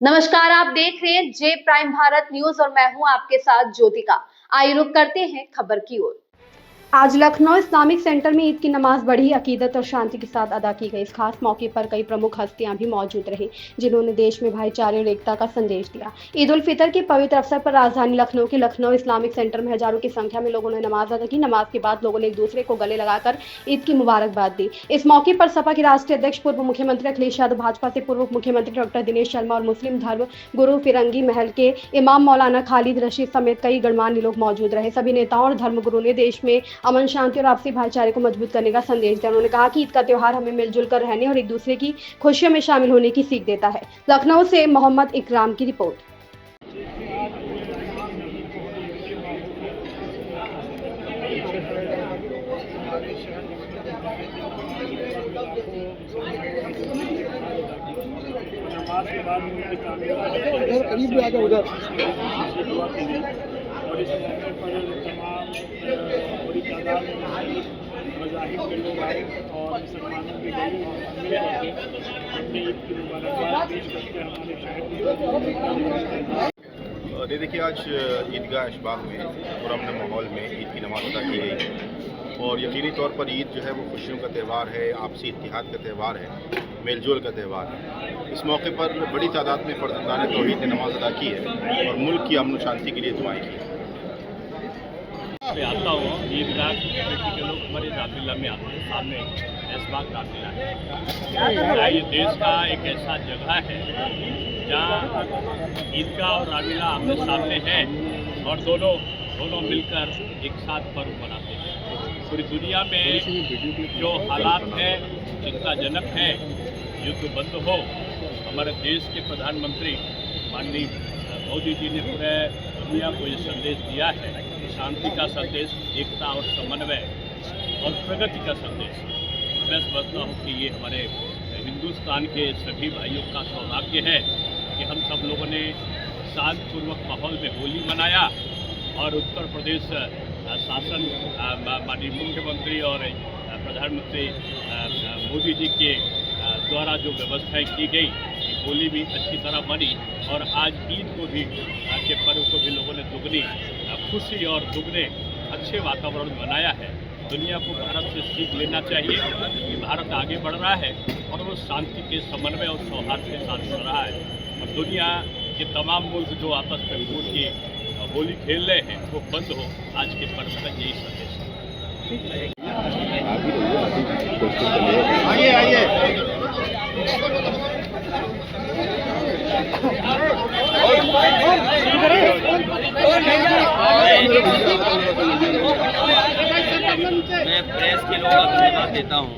नमस्कार, आप देख रहे हैं जे प्राइम भारत न्यूज और मैं हूं आपके साथ ज्योतिका। आइए रुक करते हैं खबर की ओर। आज लखनऊ इस्लामिक सेंटर में ईद की नमाज बड़ी अकीदत और शांति के साथ अदा की गई। इस खास मौके पर कई प्रमुख हस्तियां भी मौजूद रहीं, जिन्होंने देश में भाईचारे और एकता का संदेश दिया। ईद उल फितर के पवित्र अवसर पर राजधानी लखनऊ के लखनऊ इस्लामिक सेंटर में हजारों की संख्या में लोगों ने नमाज अदा की। नमाज के बाद लोगों ने एक दूसरे को गले लगाकर ईद की मुबारकबाद दी। इस मौके पर सपा के राष्ट्रीय अध्यक्ष पूर्व मुख्यमंत्री अखिलेश यादव, भाजपा से पूर्व मुख्यमंत्री डॉक्टर दिनेश शर्मा और मुस्लिम धर्म गुरु फिरंगी महल के इमाम मौलाना खालिद रशीद समेत कई गणमान्य लोग मौजूद रहे। सभी नेताओं और धर्मगुरु ने देश में अमन, शांति और आपसी भाईचारे को मजबूत करने का संदेश दिया। उन्होंने कहा कि ईद का त्योहार हमें मिलजुल कर रहने और एक दूसरे की खुशियों में शामिल होने की सीख देता है। लखनऊ से मोहम्मद इकराम की रिपोर्ट। नमाज के बाद करीब भी आगे उधर और इस मौके पर तमाम बड़ी तादाद में मज़ाहिब के लोग आए और मुसलमानों के लोग मिल करके अपनी ईद की मुबारकबाद पेश करके हमारे शहर में देखिए, आज ईदगाह अशबाग में पुरअमन माहौल में ईद की नमाज अदा की गई और यकीनी तौर पर ईद जो है वो खुशियों का त्यौहार है, आपसी इत्तेहाद का त्यौहार है, मेलजोल का त्यौहार है। इस मौके पर बड़ी तादाद में फर्जंदान तौहीद ने नमाज अदा की है और मुल्क की अमन शांति के लिए दुआएं की। मैं आता हूँ ईदगाह कमेटी के लोग हमारे रामलीला में आते हैं, सामने ऐशबाग रामलीला है। ये देश का एक ऐसा जगह है जहाँ ईदगाह और रामलीला आमने सामने है और दोनों मिलकर एक साथ पर्व मनाते हैं। पूरी दुनिया में जो हालात हैं चिंताजनक है, युद्ध बंद हो। हमारे देश के प्रधानमंत्री माननीय मोदी जी ने पूरे दुनिया को ये संदेश दिया है, शांति का संदेश, एकता और समन्वय और प्रगति का संदेश। मैं समझता हूँ कि ये हमारे हिंदुस्तान के सभी भाइयों का सौभाग्य है कि हम सब लोगों ने शांतिपूर्वक माहौल में होली मनाया और उत्तर प्रदेश शासन माननीय मुख्यमंत्री और प्रधानमंत्री मोदी जी के द्वारा जो व्यवस्थाएं की गई, होली भी अच्छी तरह बनी और आज ईद को भी के पर्व को भी लोगों ने दुगनी खुशी और दुगने अच्छे वातावरण में मनाया है। दुनिया को भारत से सीख लेना चाहिए कि भारत आगे बढ़ रहा है और वो शांति के समन्वय और सौहार्द के साथ बढ़ रहा है और दुनिया के तमाम मुल्क जो आपस में वोट की होली खेल रहे हैं वो बंद हो। आज के पर्व का यही संदेश है। मैं प्रेस के लोगों को धन्यवाद देता हूँ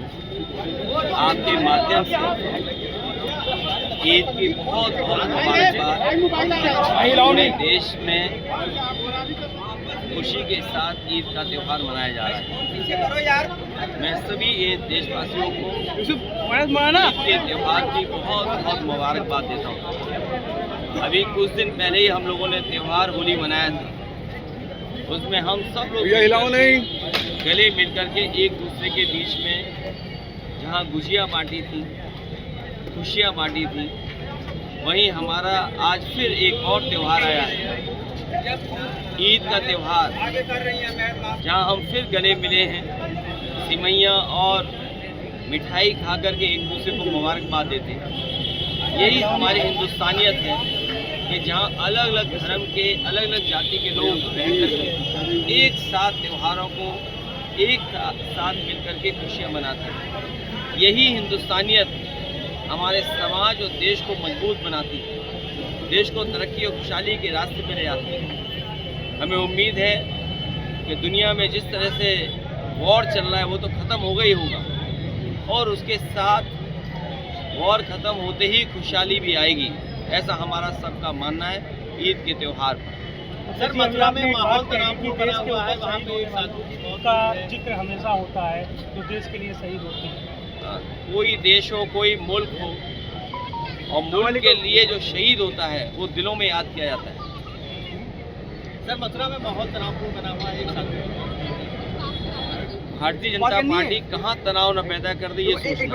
आपके माध्यम से ईद की बहुत मुबारकबाद। पूरे देश में खुशी के साथ ईद का त्यौहार मनाया जा रहा है। मैं सभी देशवासियों को ईद के त्यौहार की बहुत मुबारकबाद देता हूँ। अभी कुछ दिन पहले ही हम लोगों ने त्यौहार होली मनाया था, उसमें हम सब लोग गले मिलकर के एक दूसरे के बीच में जहाँ गुजिया बांटी थी, खुशियाँ बांटी थी, वहीं हमारा आज फिर एक और त्यौहार आया है, ईद का त्यौहार, जहाँ हम फिर गले मिले हैं, सिमैया और मिठाई खा करके एक दूसरे को मुबारकबाद देते हैं। यही हमारी हिंदुस्तानियत है कि जहाँ अलग अलग धर्म के, अलग अलग जाति के लोग रहकर के एक साथ त्योहारों को एक साथ मिलकर के खुशियाँ मनाते हैं। यही हिंदुस्तानियत हमारे समाज और देश को मजबूत बनाती है, देश को तरक्की और खुशहाली के रास्ते पर ले जाती है। हमें उम्मीद है कि दुनिया में जिस तरह से वॉर चल रहा है वो तो ख़त्म होगा ही होगा और उसके साथ वॉर ख़त्म होते ही खुशहाली भी आएगी, ऐसा हमारा सबका मानना है ईद के त्यौहार पर। सर, मथुरा में माहौल तनावपूर्ण बना हुआ है, वहाँ पे साधु का जिक्र हमेशा होता है जो देश के लिए शहीद होते हैं। कोई देश हो, कोई मुल्क हो और मुल्क के लिए जो शहीद होता है वो दिलों में याद किया जाता है। सर, मथुरा में माहौल तनावपूर्ण बना हुआ है, एक साथ भारतीय जनता पार्टी कहाँ तनाव न पैदा कर दी ये सोचना।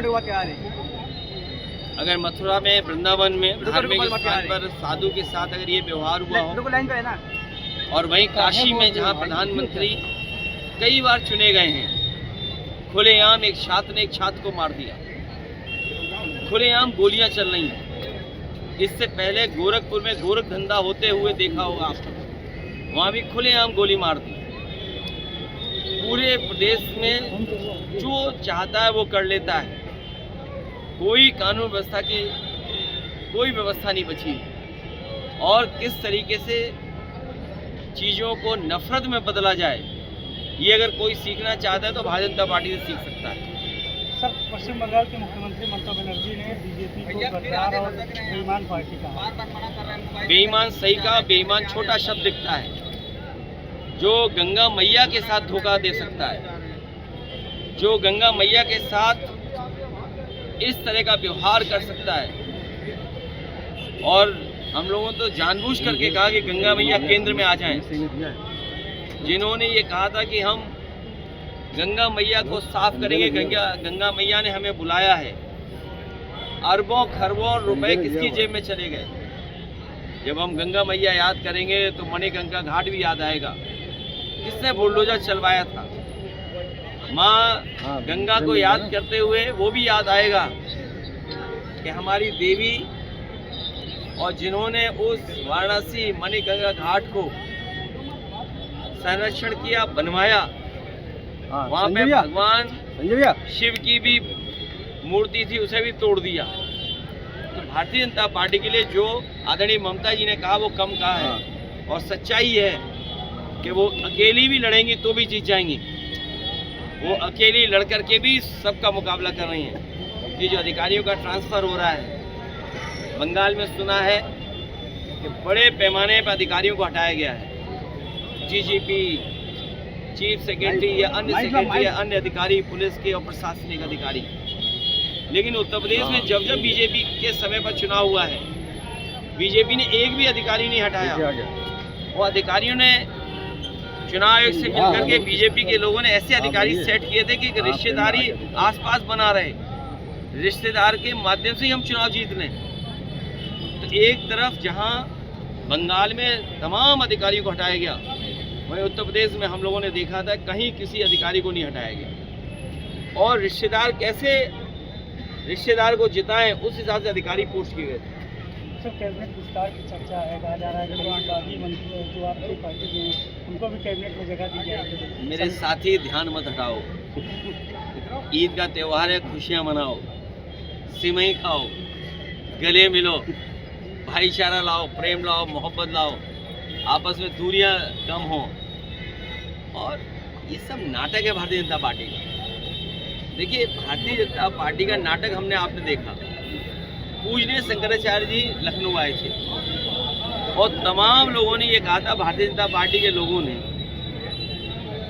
अगर मथुरा में, वृंदावन में धार्मिक स्थान पर साधु के साथ अगर ये व्यवहार हुआ हो, और वहीं काशी में जहाँ प्रधानमंत्री कई बार चुने गए हैं, खुलेआम एक छात्र ने एक छात्र को मार दिया, खुलेआम गोलियां चल रही हैं। इससे पहले गोरखपुर में गोरख धंधा होते हुए देखा होगा आपने, वहाँ भी खुलेआम गोली मार दी। पूरे प्रदेश में जो चाहता है वो कर लेता है, कोई कानून व्यवस्था की कोई व्यवस्था नहीं बची। और किस तरीके से चीज़ों को नफरत में बदला जाए, ये अगर कोई सीखना चाहता है तो भारतीय जनता पार्टी से सीख सकता है। सर, पश्चिम बंगाल के मुख्यमंत्री ममता बनर्जी ने बीजेपी को गद्दार और बेईमान पार्टी कहा। बेईमान सही का, बेईमान छोटा शब्द दिखता है। जो गंगा मैया के साथ धोखा दे सकता है, जो गंगा मैया के साथ इस तरह का व्यवहार कर सकता है, और हम लोगों ने तो जानबूझ करके कहा कि गंगा मैया केंद्र में आ जाएं। जिन्होंने ये कहा था कि हम गंगा मैया को साफ करेंगे, गंगा मैया ने हमें बुलाया है, अरबों खरबों रुपए किसकी जेब में चले गए। जब हम गंगा मैया याद करेंगे तो मणिकंका घाट भी याद आएगा, किसने बुलडोजर चलवाया था। माँ गंगा को याद करते हुए वो भी याद आएगा कि हमारी देवी, और जिन्होंने उस वाराणसी मणिकंका घाट को संरक्षण किया, बनवाया, वहाँ पे भगवान शिव की भी मूर्ति थी, उसे भी तोड़ दिया। तो भारतीय जनता पार्टी के लिए जो आदरणीय ममता जी ने कहा वो कम कहा है, और सच्चाई है कि वो अकेली भी लड़ेंगी तो भी जीत जाएंगी। वो अकेली लड़ करके भी सबका मुकाबला कर रही हैं। ये जो अधिकारियों का ट्रांसफ़र हो रहा है बंगाल में, सुना है कि बड़े पैमाने पर अधिकारियों को हटाया गया है। डीजीपी, चीफ सेक्रेटरी या अन्य सेक्रेटरी या अन्य अधिकारी, पुलिस के और प्रशासनिक अधिकारी। लेकिन उत्तर प्रदेश में जब जब बीजेपी के समय पर चुनाव हुआ है, बीजेपी ने एक भी अधिकारी नहीं हटाया। वो अधिकारियों ने चुनाव आयोग से मिलकर के बीजेपी के लोगों ने ऐसे अधिकारी सेट किए थे कि रिश्तेदारी आसपास बना रहे, रिश्तेदार के माध्यम से ही हम चुनाव जीत लें। तो एक तरफ जहां बंगाल में तमाम अधिकारियों को हटाया गया, वहीं उत्तर प्रदेश में हम लोगों ने देखा था कहीं किसी अधिकारी को नहीं हटाया गया। और रिश्तेदार कैसे रिश्तेदार को जिताएं, उस हिसाब से अधिकारी पोस्ट किए गए थे। सर, कैबिनेट विस्तार की चर्चा है, कहा जा रहा है कि बागी मंत्री जो आपकी पार्टी के हैं उनको भी कैबिनेट में जगह दी जाएगी। मेरे साथी, ध्यान मत हटाओ। ईद का त्यौहार है, खुशियाँ मनाओ, सिमई खाओ, गले मिलो, भाईचारा लाओ, प्रेम लाओ, मोहब्बत लाओ, आपस में दूरियां कम हो। और ये सब नाटक है भारतीय जनता पार्टी का। देखिए, भारतीय जनता पार्टी का नाटक हमने आपने देखा। पूजनीय शंकराचार्य जी लखनऊ आए थे और तमाम लोगों ने ये कहा था, भारतीय जनता पार्टी के लोगों ने,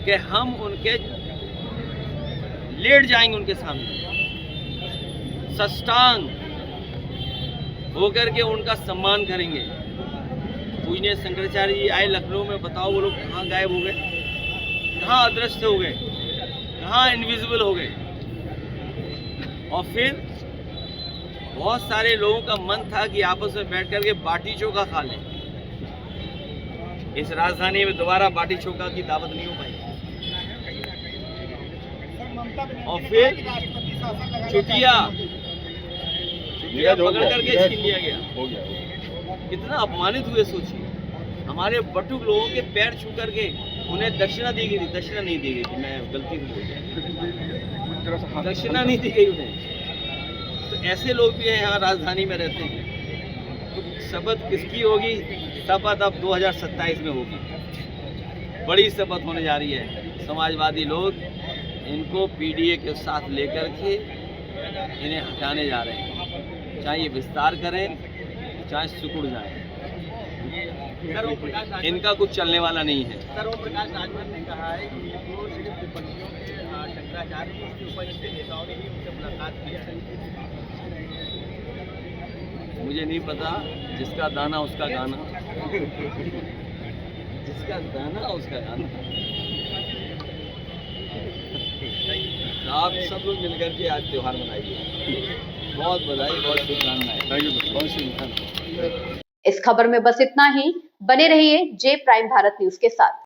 कि हम उनके लेट जाएंगे उनके सामने, सष्टांग होकर के उनका सम्मान करेंगे। पूजनीय शंकराचार्य जी आए लखनऊ में, बताओ वो लोग कहाँ गायब हो गए, कहाँ अदृश्य हो गए, कहाँ इनविजिबल हो गए। और फिर बहुत सारे लोगों का मन था कि आपस में बैठ करके बाटी चोखा खा लें। इस राजधानी में दोबारा बाटी चोखा की दावत नहीं हो पाई। और फिर छुट्टियां पकड़ करके छीन लिया गया। कितना अपमानित हुए सोचिए। हमारे बटुक लोगों के पैर छू करके उन्हें दक्षिणा दी गई थी, दक्षिणा नहीं दी गई थी, मैं गलती से बोल गया, दक्षिणा नहीं दी गई उन्हें। तो ऐसे लोग भी हैं यहाँ राजधानी में रहते हैं। तो शपथ किसकी होगी? शपथ अब 2027 में होगी। बड़ी शपथ होने जा रही है। समाजवादी लोग इनको पीडीए के साथ लेकर के इन्हें हटाने जा रहे हैं, चाहे ये विस्तार करें चाहे सिकुड़ जाए, इनका कुछ चलने वाला नहीं है। सर, ओम प्रकाश राजभर ने कहा है कि वो सिर्फ टिप्पणियों में शंकराचार्य जी के ऊपर जिसके नेताओं ने ही उनसे मुलाकात की है। मुझे नहीं पता, जिसका दाना उसका गाना, जिसका दाना उसका गाना। तो आप सब लोग मिलकर के आज त्यौहार मनाइए। बहुत बधाई, बहुत शुभकामनाएं। इस खबर में बस इतना ही। बने रहिए जे प्राइम भारत न्यूज के साथ।